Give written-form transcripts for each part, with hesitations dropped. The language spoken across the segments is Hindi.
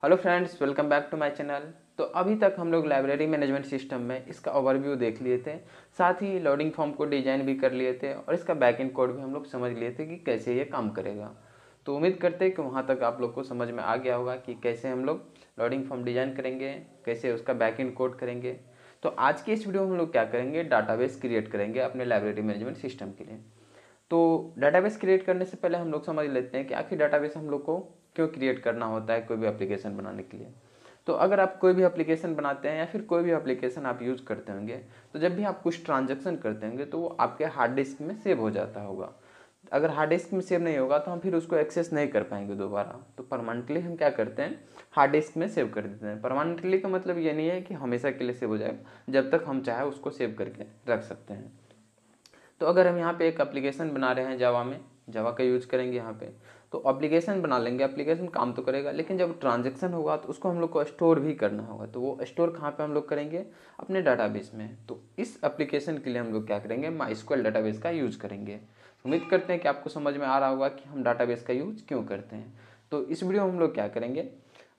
Hello friends, welcome back to my channel. तो अभी तक हम लोग लाइब्रेरी मैनेजमेंट सिस्टम में इसका ओवरव्यू देख लिए थे, साथ ही लोडिंग फॉर्म को डिजाइन भी कर लिए थे और इसका बैकएंड कोड भी हम लोग समझ लिए थे कि कैसे ये काम करेगा। तो उम्मीद करते हैं कि वहाँ तक आप लोग को समझ में आ गया होगा कि कैसे हम लोग लोडिंग फॉर्म डिजाइन करेंगे, कैसे उसका बैकएंड कोड करेंगे। तो आज की इस वीडियो में हम लोग क्या करेंगे, डाटाबेस क्रिएट करेंगे अपने लाइब्रेरी मैनेजमेंट सिस्टम के लिए। तो डाटाबेस क्रिएट करने से पहले हम लोग समझ लेते हैं कि आखिर डाटाबेस हम लोग को क्यों क्रिएट करना होता है कोई भी एप्लीकेशन बनाने के लिए। तो अगर आप कोई भी एप्लीकेशन बनाते हैं या फिर कोई भी एप्लीकेशन आप यूज़ करते होंगे, तो जब भी आप कुछ ट्रांजैक्शन करते होंगे तो वो आपके हार्ड डिस्क में सेव हो जाता होगा। अगर हार्ड डिस्क में सेव नहीं होगा तो हम फिर उसको एक्सेस नहीं कर पाएंगे दोबारा। तो परमानेंटली हम क्या करते हैं, हार्ड डिस्क में सेव कर देते हैं। परमानेंटली का मतलब ये नहीं है कि हमेशा के लिए सेव हो जाएगा, जब तक हम चाहे उसको सेव करके रख सकते हैं। तो अगर हम यहाँ पे एक एप्लीकेशन बना रहे हैं जावा में, जावा का यूज करेंगे यहाँ पे, तो एप्लीकेशन बना लेंगे। एप्लीकेशन काम तो करेगा, लेकिन जब ट्रांजैक्शन होगा तो उसको हम लोग को स्टोर भी करना होगा। तो वो स्टोर कहाँ पे हम लोग करेंगे, अपने डाटाबेस में। तो इस एप्लीकेशन के लिए हम लोग क्या करेंगे, माइस्क्ल डाटाबेस का यूज करेंगे। उम्मीद करते हैं कि आपको समझ में आ रहा होगा कि हम डाटाबेस का यूज क्यों करते हैं। तो इस वीडियो में हम लोग क्या करेंगे,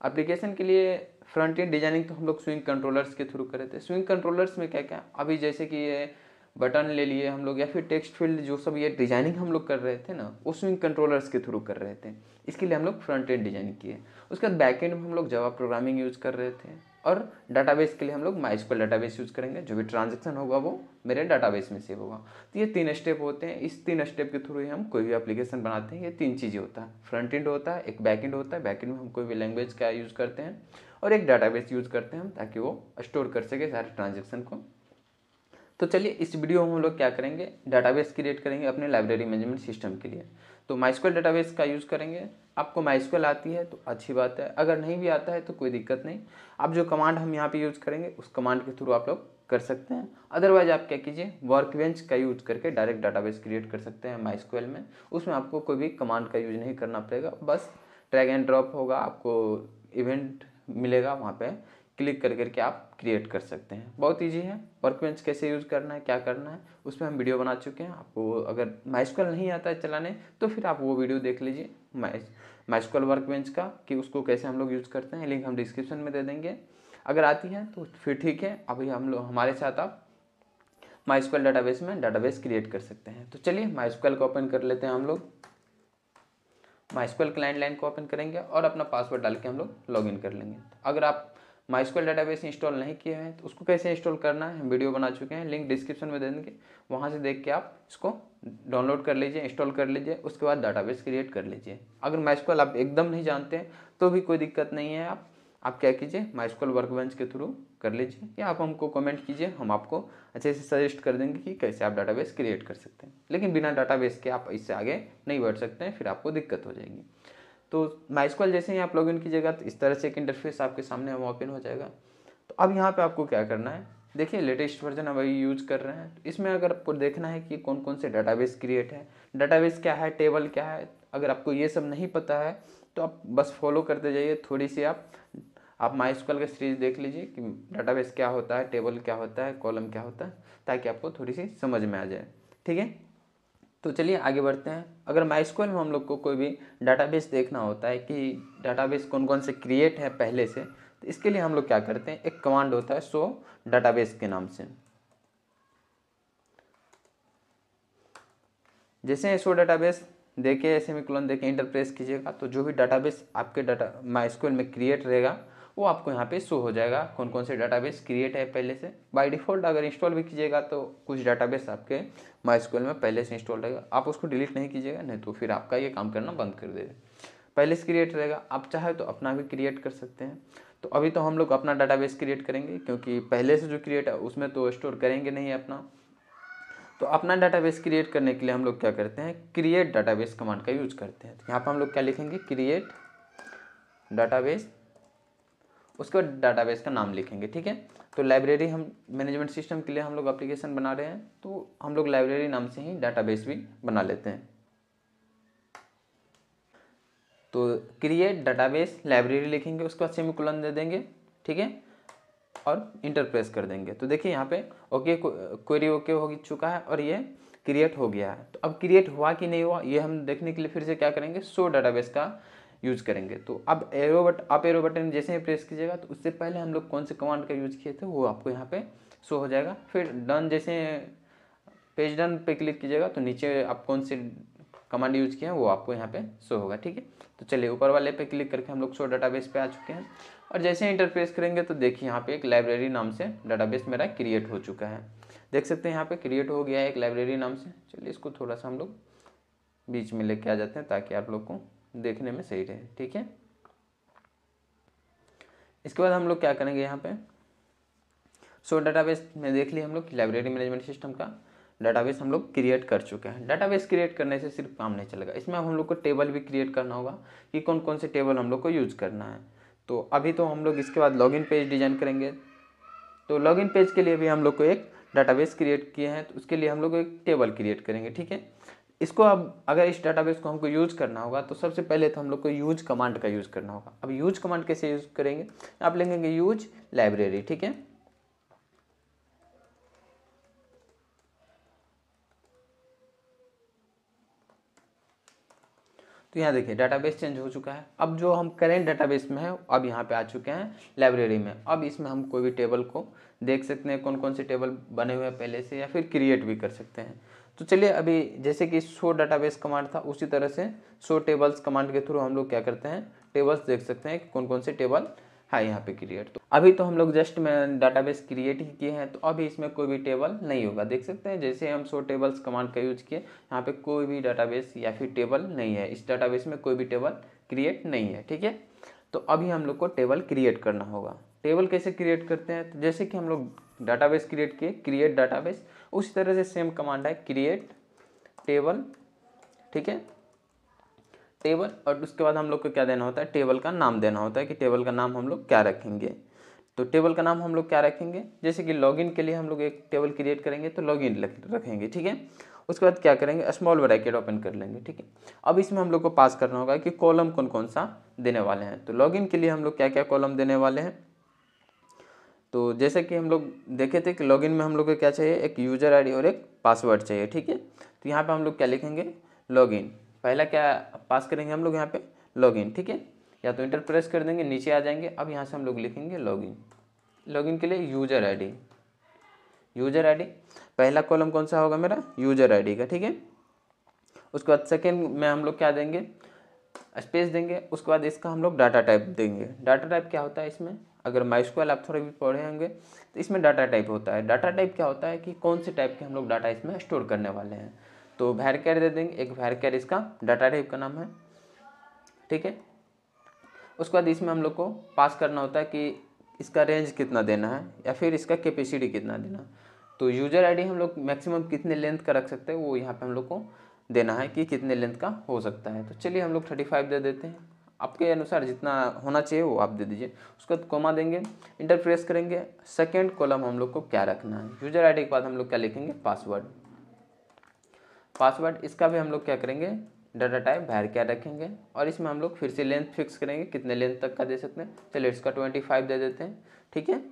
एप्लीकेशन के लिए फ्रंट एंड डिजाइनिंग तो हम लोग स्विंग कंट्रोलर्स के थ्रू करे थे। स्विंग कंट्रोलर्स में क्या क्या, अभी जैसे कि ये बटन ले लिए हम लोग, या फिर टेक्स्ट फील्ड, जो सब ये डिजाइनिंग हम लोग कर रहे थे ना, वो स्विंग कंट्रोलर्स के थ्रू कर रहे थे। इसके लिए हम लोग फ्रंट एंड डिजाइनिंग किए। उसके बाद बैक एंड में हम लोग जावा प्रोग्रामिंग यूज़ कर रहे थे। और डाटाबेस के लिए हम लोग माइस्क्ल डाटाबेस यूज़ करेंगे। जो भी ट्रांजेक्शन होगा वो मेरे डाटाबेस में सेव होगा। तो ये 3 स्टेप होते हैं। इस 3 स्टेप के थ्रू ही हम कोई भी एप्लीकेशन बनाते हैं। ये 3 चीज़ें होता है, फ्रंट एंड होता है, एक बैक एंड होता है। बैक एंड में हम कोई भी लैंग्वेज का यूज़ करते हैं, और एक डाटाबेस यूज़ करते हैं हम, ताकि वो स्टोर कर सके सारे ट्रांजेक्शन को। तो चलिए इस वीडियो में हम लोग क्या करेंगे, डाटाबेस क्रिएट करेंगे अपने लाइब्रेरी मैनेजमेंट सिस्टम के लिए। तो माइस्क्ल डाटाबेस का यूज़ करेंगे। आपको माइस्क्ल आती है तो अच्छी बात है, अगर नहीं भी आता है तो कोई दिक्कत नहीं। आप जो कमांड हम यहाँ पे यूज़ करेंगे उस कमांड के थ्रू आप लोग कर सकते हैं। अदरवाइज आप क्या कीजिए, वर्कबेंच का यूज करके डायरेक्ट डाटाबेस क्रिएट कर सकते हैं माइस्क्ल में। उसमें आपको कोई भी कमांड का यूज नहीं करना पड़ेगा, बस ड्रैग एंड ड्रॉप होगा, आपको इवेंट मिलेगा, वहाँ पे क्लिक कर करके आप क्रिएट कर सकते हैं। बहुत इजी है। वर्कबेंच कैसे यूज़ करना है, क्या करना है, उसमें हम वीडियो बना चुके हैं। आपको अगर माइस्क्ल नहीं आता है चलाने तो फिर आप वो वीडियो देख लीजिए माइस्क्ल वर्कबेंच का, कि उसको कैसे हम लोग यूज़ करते हैं। लिंक हम डिस्क्रिप्शन में दे देंगे। अगर आती है तो फिर ठीक है, अभी हम लोग हमारे साथ आप माइस्क्ल डाटाबेस में डाटाबेस क्रिएट कर सकते हैं। तो चलिए माइस्क्ल को ओपन कर लेते हैं हम लोग। माइस्क्ल क्लाइंट लाइन को ओपन करेंगे और अपना पासवर्ड डाल के हम लोग लॉगिन कर लेंगे। अगर आप माइस्क्ल डाटाबेस इंस्टॉल नहीं किए हैं तो उसको कैसे इंस्टॉल करना है हम वीडियो बना चुके हैं, लिंक डिस्क्रिप्शन में दे देंगे। वहाँ से देख के आप इसको डाउनलोड कर लीजिए, इंस्टॉल कर लीजिए, उसके बाद डाटाबेस क्रिएट कर लीजिए। अगर माइस्क्ल आप एकदम नहीं जानते हैं तो भी कोई दिक्कत नहीं है। आप क्या कीजिए, माइस्क्ल वर्कबेंच के थ्रू कर लीजिए, या आप हमको कमेंट कीजिए, हम आपको अच्छे से सजेस्ट कर देंगे कि कैसे आप डाटाबेस क्रिएट कर सकते हैं। लेकिन बिना डाटाबेस के आप इससे आगे नहीं बढ़ सकते हैं, फिर आपको दिक्कत हो जाएगी। तो माइस्क्ल जैसे ही आप लॉगिन कीजिएगा तो इस तरह से एक इंटरफेस आपके सामने ओपन हो जाएगा। तो अब यहाँ पे आपको क्या करना है, देखिए लेटेस्ट वर्जन अब वही यूज़ कर रहे हैं। तो इसमें अगर आपको देखना है कि कौन कौन से डाटाबेस क्रिएट है, डाटाबेस क्या है, टेबल क्या है, अगर आपको ये सब नहीं पता है तो आप बस फॉलो करते जाइए। थोड़ी सी आप माइस्क्ल का सीरीज देख लीजिए कि डाटाबेस क्या होता है, टेबल क्या होता है, कॉलम क्या होता है, ताकि आपको थोड़ी सी समझ में आ जाए। ठीक है, तो चलिए आगे बढ़ते हैं। अगर माइस्क्ल में हम लोग को कोई भी डाटाबेस देखना होता है कि डाटाबेस कौन कौन से क्रिएट है पहले से, तो इसके लिए हम लोग क्या करते हैं, एक कमांड होता है शो डाटाबेस के नाम से। जैसे शो डाटाबेस देके सेमीकोलन देके इंटर प्रेस कीजिएगा तो जो भी डाटाबेस आपके डाटा माइस्क्ल में क्रिएट रहेगा वो आपको यहाँ पे शो हो जाएगा, कौन कौन से डाटाबेस क्रिएट है पहले से। बाय डिफ़ॉल्ट अगर इंस्टॉल भी कीजिएगा तो कुछ डाटाबेस आपके माइस्क्ल में पहले से इंस्टॉल रहेगा, आप उसको डिलीट नहीं कीजिएगा, नहीं तो फिर आपका ये काम करना बंद कर देगा। पहले से क्रिएट रहेगा, आप चाहे तो अपना भी क्रिएट कर सकते हैं। तो अभी तो हम लोग अपना डाटाबेस क्रिएट करेंगे, क्योंकि पहले से जो क्रिएट है उसमें तो स्टोर करेंगे नहीं अपना। तो अपना डाटाबेस क्रिएट करने के लिए हम लोग क्या करते हैं, क्रिएट डाटाबेस कमांड का यूज करते हैं। तो यहाँ पर हम लोग क्या लिखेंगे, क्रिएट डाटाबेस, उसके बाद डाटाबेस का नाम लिखेंगे। ठीक है, तो लाइब्रेरी हम मैनेजमेंट सिस्टम के लिए हम लोग एप्लीकेशन बना रहे हैं, तो हम लोग लाइब्रेरी नाम से ही डाटाबेस भी बना लेते हैं। तो क्रिएट डाटाबेस लाइब्रेरी लिखेंगे, उसके बाद सेमीकोलन दे देंगे। ठीक है, और इंटर प्रेस कर देंगे। तो देखिए यहाँ पे ओके, क्वेरी ओके हो चुका है और ये क्रिएट हो गया है। तो अब क्रिएट हुआ कि नहीं हुआ ये हम देखने के लिए फिर से क्या करेंगे, शो डाटाबेस का यूज करेंगे। तो अब अप एरो बटन जैसे ही प्रेस कीजिएगा तो उससे पहले हम लोग कौन से कमांड का यूज किए थे वो आपको यहाँ पे शो हो जाएगा। फिर डन जैसे पेज डन पे क्लिक कीजिएगा तो नीचे आप कौन से कमांड यूज किए हैं वो आपको यहाँ पे शो होगा, ठीक है। तो चलिए ऊपर वाले पे क्लिक करके हम लोग शो डाटाबेस पे आ चुके हैं और जैसे ही इंटरफेस करेंगे तो देखिए यहाँ पे एक लाइब्रेरी नाम से डाटाबेस मेरा क्रिएट हो चुका है। देख सकते हैं यहाँ पे क्रिएट हो गया है एक लाइब्रेरी नाम से। चलिए इसको थोड़ा सा हम लोग बीच में लेके आ जाते हैं ताकि आप लोग को देखने में सही रहे, ठीक है। इसके बाद हम लोग क्या करेंगे, यहाँ पे शो डाटाबेस में देख लिया हम लोग लाइब्रेरी मैनेजमेंट सिस्टम का डाटाबेस हम लोग क्रिएट कर चुके हैं। डाटाबेस क्रिएट करने से सिर्फ काम नहीं चलेगा, इसमें हम लोग को टेबल भी क्रिएट करना होगा कि कौन कौन से टेबल हम लोग को यूज़ करना है। तो अभी तो हम लोग इसके बाद लॉगिन पेज डिजाइन करेंगे। तो लॉगिन पेज के लिए भी हम लोग को एक डाटाबेस क्रिएट किए हैं, तो उसके लिए हम लोग एक टेबल क्रिएट करेंगे, ठीक है। इसको अब अगर इस डाटाबेस को हमको यूज़ करना होगा तो सबसे पहले तो हम लोग को यूज कमांड का यूज़ करना होगा। अब यूज कमांड कैसे यूज़ करेंगे, आप लेंगे यूज लाइब्रेरी, ठीक है। तो यहाँ देखिए डाटाबेस चेंज हो चुका है। अब जो हम करेंट डाटाबेस में है अब यहाँ पे आ चुके हैं लाइब्रेरी में। अब इसमें हम कोई भी टेबल को देख सकते हैं, कौन कौन से टेबल बने हुए हैं पहले से, या फिर क्रिएट भी कर सकते हैं। तो चलिए अभी जैसे कि शो डाटाबेस कमांड था उसी तरह से शो टेबल्स कमांड के थ्रू हम लोग क्या करते हैं, टेबल्स देख सकते हैं कि कौन कौन से टेबल है यहाँ पे क्रिएट। तो अभी तो हम लोग जस्ट में डाटाबेस क्रिएट ही किए हैं, तो अभी इसमें कोई भी टेबल नहीं होगा। देख सकते हैं जैसे हम शो टेबल्स कमांड का यूज किए, यहाँ पे कोई भी डाटाबेस या फिर टेबल नहीं है। इस डाटाबेस में कोई भी टेबल क्रिएट नहीं है, ठीक है। तो अभी हम लोग को टेबल क्रिएट करना होगा। टेबल कैसे क्रिएट करते हैं, तो जैसे कि हम लोग डाटाबेस क्रिएट किए, क्रिएट डाटाबेस, उसी तरह से सेम कमांड है क्रिएट टेबल, ठीक है, टेबल। और उसके बाद हम लोग को क्या देना होता है, टेबल का नाम देना होता है कि टेबल का नाम हम लोग क्या रखेंगे। तो टेबल का नाम हम लोग क्या रखेंगे, जैसे कि लॉगिन के लिए हम लोग एक टेबल क्रिएट करेंगे तो लॉगिन रखेंगे, ठीक है। उसके बाद क्या करेंगे, स्मॉल ब्रैकेट ओपन कर लेंगे, ठीक है। अब इसमें हम लोग को पास करना होगा कि कॉलम कौन कौन सा देने वाले हैं। तो लॉगिन के लिए हम लोग क्या क्या कॉलम देने वाले हैं, तो जैसे कि हम लोग देखे थे कि लॉगिन में हम लोग को क्या चाहिए, एक यूजर आईडी और एक पासवर्ड चाहिए, ठीक है। तो यहाँ पे हम लोग क्या लिखेंगे, लॉगिन, पहला क्या पास करेंगे हम लोग यहाँ पे लॉगिन, ठीक है। या तो इंटर प्रेस कर देंगे, नीचे आ जाएंगे। अब यहाँ से हम लोग लिखेंगे लॉगिन। लॉगिन के लिए यूजर आईडी, यूजर आईडी पहला कॉलम कौन सा होगा मेरा, यूजर आईडी का, ठीक है। उसके बाद सेकेंड में हम लोग क्या देंगे, स्पेस देंगे। उसके बाद इसका हम लोग डाटा टाइप देंगे। डाटा टाइप क्या होता है इसमें, अगर माइस्क्यूएल आप थोड़े भी पढ़े होंगे तो इसमें डाटा टाइप होता है। डाटा टाइप क्या होता है कि कौन से टाइप के हम लोग डाटा इसमें स्टोर करने वाले हैं। तो varchar दे देंगे, एक varchar इसका डाटा टाइप का नाम है, ठीक है। उसके बाद इसमें हम लोग को पास करना होता है कि इसका रेंज कितना देना है या फिर इसका कैपेसिटी कितना देना। तो यूजर आईडी हम लोग मैक्सिमम कितने लेंथ का रख सकते हैं वो यहाँ पे हम लोग को देना है कि कितने लेंथ का हो सकता है। तो चलिए हम लोग 35 दे देते हैं, आपके अनुसार जितना होना चाहिए वो आप दे दीजिए। उसके बाद कॉमा देंगे, इंटर प्रेस करेंगे। सेकेंड कॉलम हम लोग को क्या रखना है, यूजर आईडी के बाद हम लोग क्या लिखेंगे, पासवर्ड। पासवर्ड इसका भी हम लोग क्या करेंगे, डाटा टाइप varchar रखेंगे और इसमें हम लोग फिर से लेंथ फिक्स करेंगे, कितने लेंथ तक का दे सकते हैं। चलिए इसका 25 दे देते हैं, ठीक है।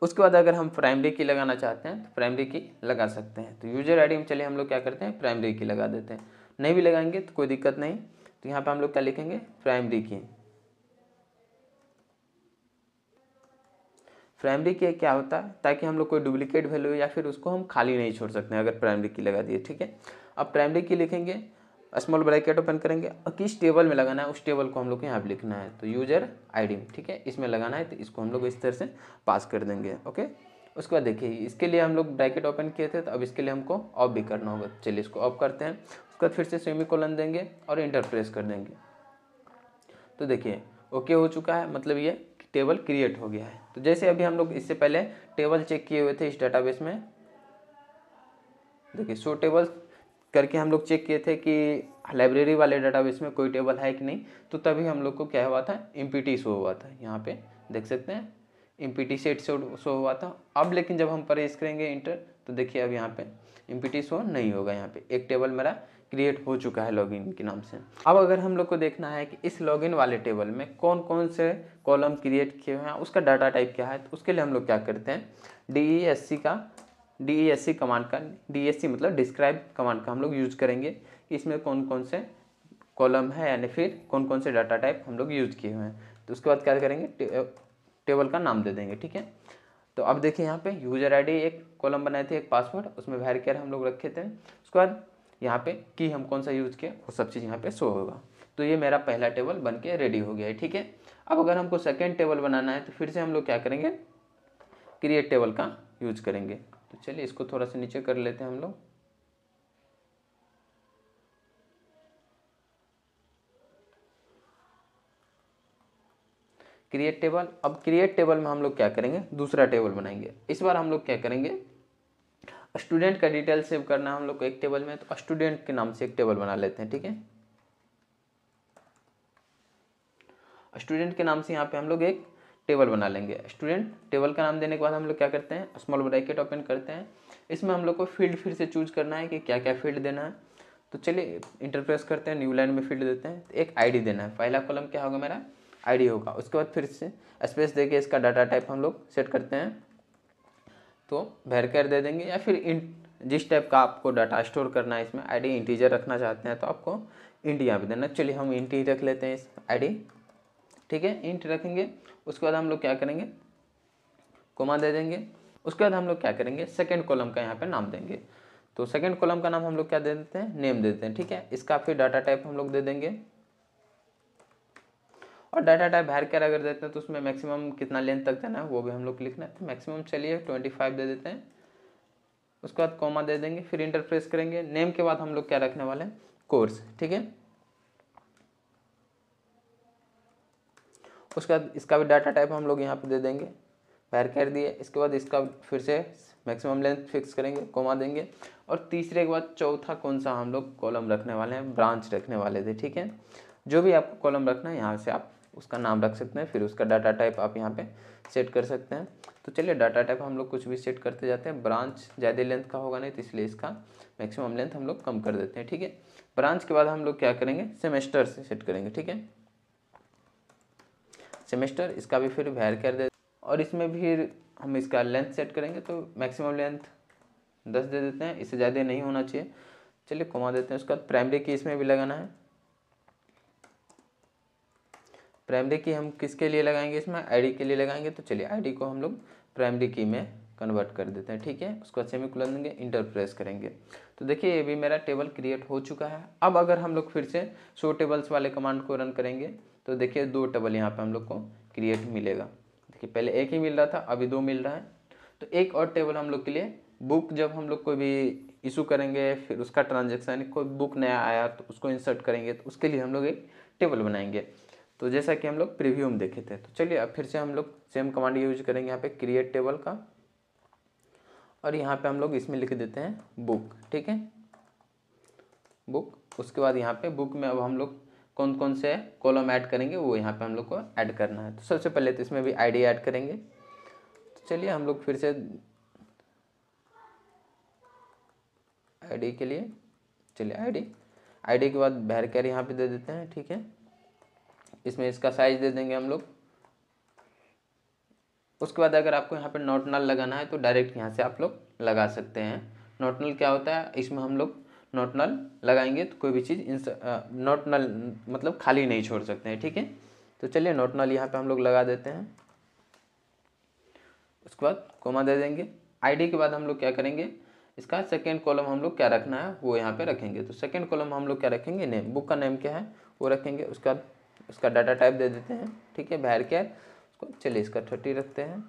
उसके बाद अगर हम प्राइमरी की लगाना चाहते हैं तो प्राइमरी की लगा सकते हैं। तो यूजर आईडी में चलिए हम लोग क्या करते हैं, प्राइमरी की लगा देते हैं। नहीं भी लगाएंगे तो कोई दिक्कत नहीं। तो यहाँ पे हम लोग क्या लिखेंगे, प्राइमरी की। प्राइमरी की क्या होता है, ताकि हम लोग कोई डुप्लीकेट वैल्यू या फिर उसको हम खाली नहीं छोड़ सकते हैं अगर प्राइमरी की लगा दिए, ठीक है। अब प्राइमरी की लिखेंगे, स्मॉल ब्रैकेट ओपन करेंगे और किस टेबल में लगाना है उस टेबल को हम लोग को यहाँ पे लिखना है। तो यूजर आईडी, ठीक है, इसमें लगाना है। तो इसको हम लोग इस तरह से पास कर देंगे, ओके। उसके बाद देखिए इसके लिए हम लोग ब्रैकेट ओपन किए थे, तो अब इसके लिए हमको ऑफ भी करना होगा। चलिए इसको ऑफ करते हैं। उसके बाद फिर से सेमीकोलन देंगे और इंटर प्रेस कर देंगे। तो देखिए ओके हो चुका है, मतलब ये टेबल क्रिएट हो गया है। तो जैसे अभी हम लोग इससे पहले टेबल चेक किए हुए थे इस डाटाबेस में, देखिए शो टेबल करके हम लोग चेक किए थे कि लाइब्रेरी वाले डाटाबेस में कोई टेबल है कि नहीं। तो तभी हम लोग को क्या हुआ था, एमपीटी शो हुआ था। यहाँ पे देख सकते हैं एमपीटी सेट शो हुआ था। अब लेकिन जब हम प्रेस करेंगे इंटर तो देखिए अब यहाँ पे एमपीटी शो नहीं होगा। यहाँ पे एक टेबल मेरा क्रिएट हो चुका है लॉगिन के नाम से। अब अगर हम लोग को देखना है कि इस लॉगिन वाले टेबल में कौन कौन से कॉलम क्रिएट किए हुए हैं, उसका डाटा टाइप क्या है, तो उसके लिए हम लोग क्या करते हैं, DESC कमांड का, DESC मतलब डिस्क्राइब कमांड का हम लोग यूज करेंगे कि इसमें कौन कौन से कॉलम है यानी फिर कौन कौन से डाटा टाइप हम लोग यूज किए हुए हैं। तो उसके बाद क्या करेंगे, टेबल का नाम दे देंगे, ठीक है। तो अब देखिए यहाँ पे यूजर आईडी एक कॉलम बनाए थे, एक पासवर्ड, उसमें varchar हम लोग रखे थे। उसके बाद यहाँ पे की हम कौन सा यूज किया वो सब चीज़ यहाँ पे शो होगा। तो ये मेरा पहला टेबल बन के रेडी हो गया है, ठीक है। अब अगर हमको सेकेंड टेबल बनाना है तो फिर से हम लोग क्या करेंगे, क्रिएट टेबल का यूज करेंगे। तो चलिए इसको थोड़ा सा नीचे कर लेते हैं हम लोग। क्रिएट टेबल, अब क्रिएट टेबल में हम लोग क्या करेंगे, दूसरा टेबल बनाएंगे। इस बार हम लोग क्या करेंगे, स्टूडेंट का डिटेल सेव करना है हम लोग को एक टेबल में, तो स्टूडेंट के नाम से एक टेबल बना लेते हैं, ठीक है। स्टूडेंट के नाम से यहाँ पे हम लोग एक टेबल बना लेंगे। स्टूडेंट टेबल का नाम देने के बाद हम लोग क्या करते हैं, स्मॉल ब्रैकेट ओपन करते हैं। इसमें हम लोग को फील्ड फिर से चूज करना है कि क्या क्या फील्ड देना है। तो चलिए इंटरप्रेस करते हैं, न्यू लाइन में फील्ड देते हैं। तो एक आईडी देना है, पहला कॉलम क्या होगा मेरा, आईडी होगा। उसके बाद फिर से स्पेस देके इसका डाटा टाइप हम लोग सेट करते हैं। तो varchar दे देंगे, या फिर जिस टाइप का आपको डाटा स्टोर करना है, इसमें आईडी इंटीजर रखना चाहते हैं तो आपको इंट यहाँ पे देना। चलिए हम इंट ही रख लेते हैं इस आईडी, ठीक है, इंट रखेंगे। उसके बाद हम लोग क्या करेंगे, कोमा दे देंगे। उसके बाद हम लोग क्या करेंगे, सेकंड कॉलम का यहाँ पे नाम देंगे। तो सेकंड कॉलम का नाम हम लोग क्या दे देते हैं, नेम दे देते हैं, ठीक है। इसका फिर डाटा टाइप हम लोग दे देंगे, और डाटा टाइप varchar अगर देते हैं तो उसमें मैक्सिमम कितना लेंथ तक देना है वो भी हम लोग लिखना है। तो मैक्सिमम चलिए 25 दे देते हैं। उसके बाद कॉमा दे देंगे, फिर इंटर प्रेस करेंगे। नेम के बाद हम लोग क्या रखने वाले हैं, कोर्स, ठीक है। उसके बाद इसका भी डाटा टाइप हम लोग यहाँ पे दे देंगे, varchar दिए। इसके बाद इसका फिर से मैक्सिमम लेंथ फिक्स करेंगे, कोमा देंगे। और तीसरे के बाद चौथा कौन सा हम लोग कॉलम रखने वाले हैं, ब्रांच रखने वाले थे, ठीक है। जो भी आपको कॉलम रखना है यहाँ से आप उसका नाम रख सकते हैं, फिर उसका डाटा टाइप आप यहाँ पे सेट कर सकते हैं। तो चलिए डाटा टाइप हम लोग कुछ भी सेट करते जाते हैं। ब्रांच ज़्यादा लेंथ का होगा नहीं, तो इसलिए इसका मैक्सिमम लेंथ हम लोग कम कर देते हैं, ठीक है। ब्रांच के बाद हम लोग क्या करेंगे, सेमेस्टर से सेट करेंगे, ठीक है। सेमेस्टर, इसका भी फिर varchar दे, और इसमें भी हम इसका लेंथ सेट करेंगे। तो मैक्सिमम लेंथ 10 दे देते हैं, इससे ज़्यादा नहीं होना चाहिए। चलिए कोमा देते हैं। उसके बाद प्राइमरी की इसमें भी लगाना है। प्राइमरी की हम किसके लिए लगाएंगे, इसमें आईडी के लिए लगाएंगे। तो चलिए आईडी को हम लोग प्राइमरी की में कन्वर्ट कर देते हैं, ठीक है। उसके बाद सेमीकोलन देंगे, इंटर प्रेस करेंगे। तो देखिए ये भी मेरा टेबल क्रिएट हो चुका है। अब अगर हम लोग फिर से शो टेबल्स वाले कमांड को रन करेंगे तो देखिए 2 टेबल यहाँ पे हम लोग को क्रिएट मिलेगा। देखिए पहले एक ही मिल रहा था, अभी 2 मिल रहा है। तो एक और टेबल हम लोग के लिए, बुक जब हम लोग कोई भी इशू करेंगे, फिर उसका ट्रांजेक्शन, कोई बुक नया आया तो उसको इंसर्ट करेंगे, तो उसके लिए हम लोग एक टेबल बनाएंगे। तो जैसा कि हम लोग प्रीव्यू में देखे थे। तो चलिए अब फिर से हम लोग सेम कमांड यूज करेंगे यहाँ पे, क्रिएट टेबल का, और यहाँ पे हम लोग इसमें लिख देते हैं बुक, ठीक है, बुक। उसके बाद यहाँ पे बुक में अब हम लोग कौन कौन से कॉलम ऐड करेंगे वो यहाँ पे हम लोग को ऐड करना है। तो सबसे पहले तो इसमें भी आईडी ऐड करेंगे। तो चलिए हम लोग फिर से आईडी के लिए, चलिए आईडी के बाद varchar यहाँ पे दे देते हैं, ठीक है। इसमें इसका साइज दे देंगे हम लोग। उसके बाद अगर आपको यहाँ पे नॉट नल लगाना है तो डायरेक्ट यहाँ से आप लोग लगा सकते हैं। नॉट नल क्या होता है, इसमें हम लोग नॉट नल लगाएंगे तो कोई भी चीज़ नॉट नल मतलब खाली नहीं छोड़ सकते हैं, ठीक है। तो चलिए नॉट नल यहाँ पे हम लोग लगा देते हैं। उसके बाद कोमा दे देंगे। आईडी के बाद हम लोग क्या करेंगे, इसका सेकेंड कॉलम हम लोग क्या रखना है वो यहाँ पे रखेंगे। तो सेकेंड कॉलम हम लोग क्या रखेंगे, नेम, बुक का नेम क्या है वो रखेंगे। उसके बाद उसका डाटा टाइप दे देते हैं, ठीक है, varchar। उसको चलिए इसका 30 रखते हैं।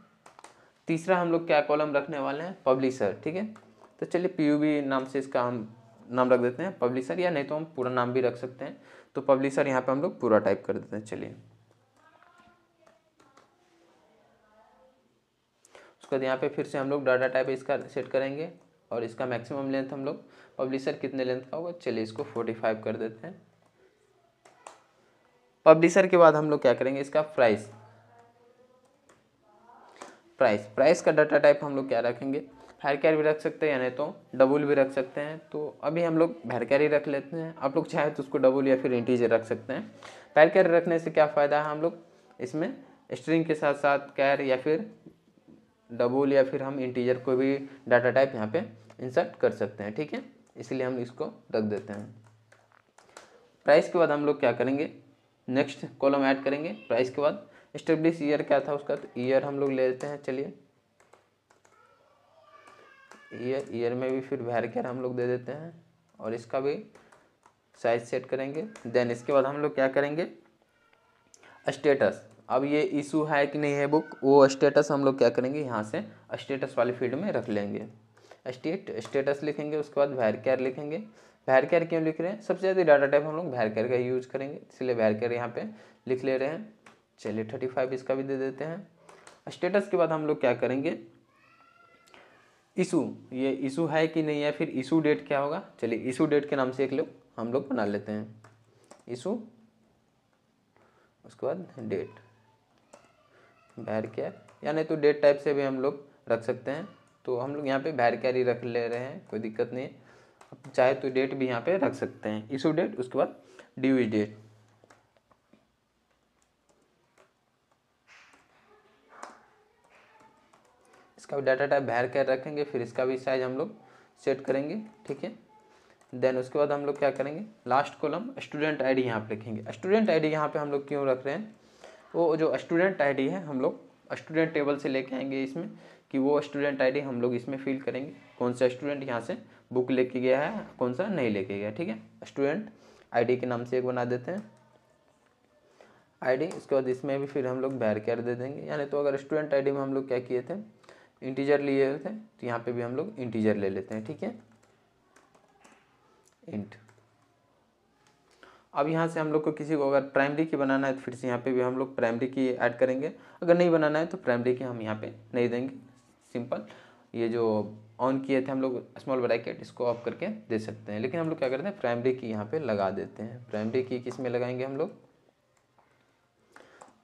तीसरा हम लोग क्या कॉलम रखने वाले हैं, पब्लिशर, ठीक है। तो चलिए PUB नाम से इसका हम नाम रख देते हैं, पब्लिशर, या नहीं तो हम पूरा नाम भी रख सकते हैं। तो पब्लिशर यहाँ पे हम लोग पूरा टाइप कर देते हैं। चलिए उसके बाद यहाँ पे फिर से हम लोग डाटा टाइप इसका सेट करेंगे, और इसका मैक्सिमम लेंथ हम लोग, पब्लिशर कितने लेंथ का होगा, चलिए इसको 45 कर देते हैं। पब्लिशर के बाद हम लोग क्या करेंगे, इसका प्राइस का डाटा टाइप हम लोग क्या रखेंगे, varchar भी रख सकते हैं, या नहीं तो डबल भी रख सकते हैं। तो अभी हम लोग varchar ही रख लेते हैं। आप लोग चाहे तो उसको डबल या फिर इंटीजर रख सकते हैं। varchar रखने से क्या फ़ायदा है, हम लोग इसमें स्ट्रिंग के साथ साथ कैर या फिर डबल या फिर हम इंटीजर कोई भी डाटा टाइप यहाँ पे इंसर्ट कर सकते हैं, ठीक है। इसलिए हम इसको रख देते हैं। प्राइस के बाद हम लोग क्या करेंगे, नेक्स्ट कॉलम ऐड करेंगे। प्राइस के बाद एस्टेब्लिश ईयर क्या था उसका, तो ईयर हम लोग ले लेते हैं। चलिए ईयर में भी फिर वैरकेर हम लोग दे देते हैं और इसका भी साइज सेट करेंगे। देन इसके बाद हम लोग क्या करेंगे, स्टेटस। अब ये इशू है कि नहीं है बुक, वो स्टेटस हम लोग क्या करेंगे, यहाँ से स्टेटस वाले फील्ड में रख लेंगे। स्टेटस लिखेंगे, उसके बाद वैरकेर लिखेंगे। वैरकेर क्यों लिख रहे हैं, सबसे ज़्यादा डाटा टाइप हम लोग वैरकेर का यूज करेंगे, इसलिए वैरकेर यहाँ पे लिख ले रहे हैं। चलिए 35 इसका भी दे देते हैं। स्टेटस के बाद हम लोग क्या करेंगे, इशू, ये इशू है कि नहीं है, फिर इशू डेट क्या होगा। चलिए इशू डेट के नाम से एक लोग हम लोग बना लेते हैं, इशू, उसके बाद डेट, वैरकेर, या नहीं तो डेट टाइप से भी हम लोग रख सकते हैं। तो हम लोग यहाँ पे वैरकेर ही रख ले रहे हैं, कोई दिक्कत नहीं है। अब चाहे तो डेट भी यहाँ पे रख सकते हैं, इशू डेट, उसके बाद ड्यू डेट। इसका भी डाटा टाइप वैरकेर रखेंगे, फिर इसका भी साइज हम लोग सेट करेंगे, ठीक है। देन उसके बाद हम लोग क्या करेंगे, लास्ट कॉलम स्टूडेंट आईडी यहाँ पे लिखेंगे। स्टूडेंट आईडी यहाँ पे हम लोग क्यों रख रहे हैं, वो जो स्टूडेंट आईडी है हम लोग स्टूडेंट टेबल से लेके आएंगे इसमें, कि वो स्टूडेंट आईडी हम लोग इसमें फिल करेंगे, कौन सा स्टूडेंट यहाँ से बुक लेके गया है, कौन सा नहीं लेके गया, ठीक है। स्टूडेंट आईडी के नाम से एक बना देते हैं आईडी। उसके बाद इसमें भी फिर हम लोग वैरकेर दे देंगे, यानी तो अगर स्टूडेंट आईडी में हम लोग क्या किए थे, इंटीजर लिए थे, तो यहाँ पे भी हम लोग इंटीजर ले लेते हैं, ठीक है, इंट। अब यहाँ से हम लोग को किसी को अगर प्राइमरी की बनाना है तो फिर से यहाँ पे भी हम लोग प्राइमरी की ऐड करेंगे। अगर नहीं बनाना है तो प्राइमरी की हम यहाँ पे नहीं देंगे, सिंपल। ये जो ऑन किए थे हम लोग स्मॉल ब्रैकेट, इसको ऑफ करके दे सकते हैं, लेकिन हम लोग क्या करते हैं, प्राइमरी की यहाँ पे लगा देते हैं। प्राइमरी की किस में लगाएंगे हम लोग,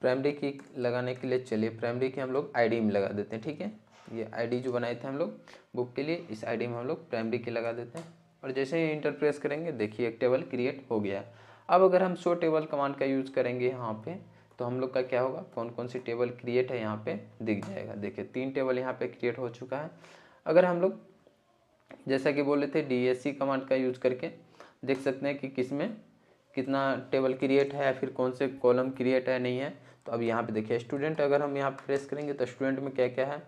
प्राइमरी की लगाने के लिए चलिए प्राइमरी की हम लोग आईडी में लगा देते हैं, ठीक है। ये आईडी जो बनाए थे हम लोग बुक के लिए, इस आईडी में हम लोग प्राइमरी की लगा देते हैं। और जैसे ही इंटर प्रेस करेंगे, देखिए एक टेबल क्रिएट हो गया। अब अगर हम शो टेबल कमांड का यूज़ करेंगे यहाँ पे, तो हम लोग का क्या होगा, कौन कौन सी टेबल क्रिएट है यहाँ पे दिख जाएगा। देखिए 3 टेबल यहाँ पे क्रिएट हो चुका है। अगर हम लोग जैसा कि बोले थे DSC कमांड का यूज़ करके देख सकते हैं कि किस में कितना टेबल क्रिएट है, या फिर कौन से कॉलम क्रिएट है नहीं है। तो अब यहाँ पे देखिए स्टूडेंट, अगर हम यहाँ प्रेस करेंगे तो स्टूडेंट में क्या क्या है,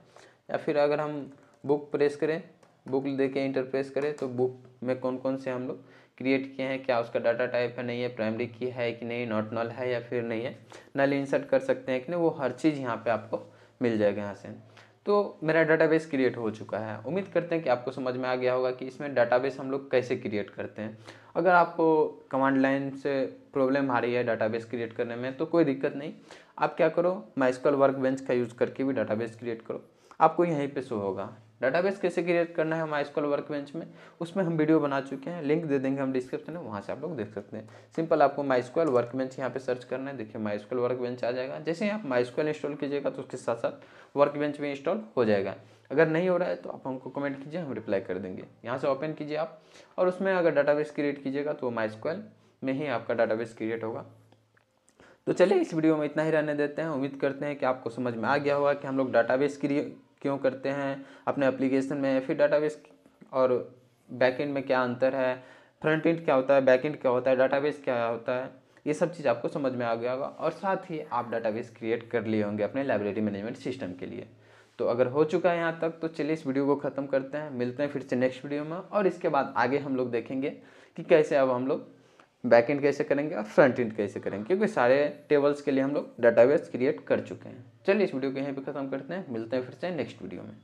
या फिर अगर हम बुक प्रेस करें, बुक देके इंटर प्रेस करें, तो बुक में कौन कौन से हम लोग क्रिएट किए हैं, क्या उसका डाटा टाइप है नहीं है, प्राइमरी की है कि नहीं, नॉट नल है या फिर नहीं है, नल इंसर्ट कर सकते हैं कि नहीं, वो हर चीज़ यहाँ पे आपको मिल जाएगा यहाँ से। तो मेरा डाटाबेस क्रिएट हो चुका है। उम्मीद करते हैं कि आपको समझ में आ गया होगा कि इसमें डाटाबेस हम लोग कैसे क्रिएट करते हैं। अगर आपको कमांड लाइन से प्रॉब्लम आ रही है डाटाबेस क्रिएट करने में, तो कोई दिक्कत नहीं, आप क्या करो, माइस्क्वेल वर्कबेंच का यूज़ करके भी डाटाबेस क्रिएट करो, आपको यहीं पे शो होगा। डाटाबेस कैसे क्रिएट करना है माइस्क्वेल वर्कबेंच में, उसमें हम वीडियो बना चुके हैं, लिंक दे देंगे हम डिस्क्रिप्शन में, वहाँ से आप लोग देख सकते हैं। सिंपल आपको माइस्क्वेल वर्कबेंच यहाँ पे सर्च करना है, देखिए माइस्क्वेल वर्कबेंच आ जाएगा। जैसे ही आप माइस्क्वेल इंस्टॉल कीजिएगा तो उसके साथ साथ वर्कबेंच भी इंस्टॉल हो जाएगा। अगर नहीं हो रहा है तो आप हमको कमेंट कीजिए, हम रिप्लाई कर देंगे। यहाँ से ओपन कीजिए आप, और उसमें अगर डाटाबेस क्रिएट कीजिएगा तो माइस्क्वेल में ही आपका डाटाबेस क्रिएट होगा। तो चलिए इस वीडियो में इतना ही रहने देते हैं। उम्मीद करते हैं कि आपको समझ में आ गया होगा कि हम लोग डाटाबेस क्यों करते हैं अपने एप्लीकेशन में, फिर डाटाबेस और बैकएंड में क्या अंतर है, फ्रंट एंड क्या होता है, बैकएंड क्या होता है, डाटाबेस क्या होता है, ये सब चीज़ आपको समझ में आ गया होगा। और साथ ही आप डाटाबेस क्रिएट कर लिए होंगे अपने लाइब्रेरी मैनेजमेंट सिस्टम के लिए। तो अगर हो चुका है यहाँ तक, तो चलिए इस वीडियो को ख़त्म करते हैं, मिलते हैं फिर से नेक्स्ट वीडियो में। और इसके बाद आगे हम लोग देखेंगे कि कैसे अब हम लोग बैकएंड कैसे करेंगे और फ्रंट एंड कैसे करेंगे, क्योंकि सारे टेबल्स के लिए हम लोग डाटाबेस क्रिएट कर चुके हैं। चलिए इस वीडियो को यहीं पे ख़त्म करते हैं, मिलते हैं फिर से नेक्स्ट वीडियो में।